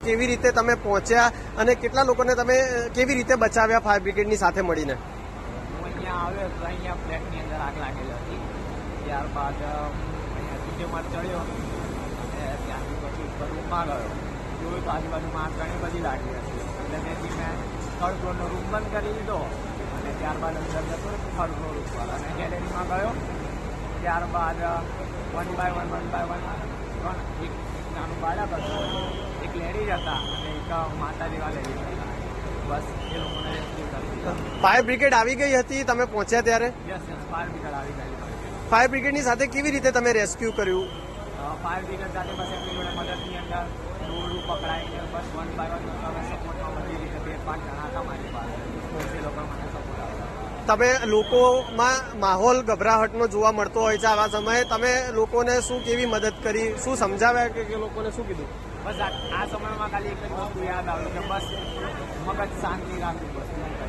કેવી રીતે તમે પહોંચ્યા અને કેટલા લોકોને તમે કેવી રીતે બચાવ્યા ફાયર બ્રિગેડની સાથે મળીને? હું અહીંયા આવ્યો તો અહીંયા ફ્લેટની અંદર આગ લાગેલી હતી. ત્યારબાદ અહીંયા સીડીઓમાં ચડ્યો અને ત્યાંથી પછી ઉપર રૂમમાં ગયો. જોયું તો આજુબાજુમાં આગ ઘણી બધી લાગી હતી. એટલે તેથી મેં થર્ડ ફ્લોરનો રૂમ બંધ કરી દીધો અને ત્યારબાદ અંદર જતો થર્ડ ફ્લોર ઉપર અને ગેલેરીમાં ગયો. ત્યારબાદ વન બાય વન એક નાનું બાળક હતું, એક લેડીઝ હતા અને એક માતા જેવા લેડીઝ હતા. બસ એ લોકોને રેસ્ક્યુ કરી. ફાયર બ્રિગેડ આવી ગઈ હતી તમે પહોંચ્યા ત્યારે? યસ ફાયર બ્રિગેડ આવી ગયેલી. ફાયર બ્રિગેડની સાથે કેવી રીતે તમે રેસ્ક્યુ કર્યું? ફાયર બ્રિગેડ સાથે બસ એમની જોડે મદદની અંદર દોરડું પકડાઈને બસ વન બાય વન અમે સપોર્ટમાં બધી રીતે 2-5 જણા હતા મારી પાસે. એ લોકો મને સપોર્ટ આપતા. તમે લોકોમાં માહોલ ગભરાહટનો જોવા મળતો હોય છે આવા સમયે, તમે લોકોને શું કેવી મદદ કરી, શું સમજાવ્યા કે લોકોને શું કીધું? બસ આ સમયમાં ખાલી એક જ વસ્તુ યાદ આવ્યું કે બસ મગજ શાંતિ રાખવું. બસ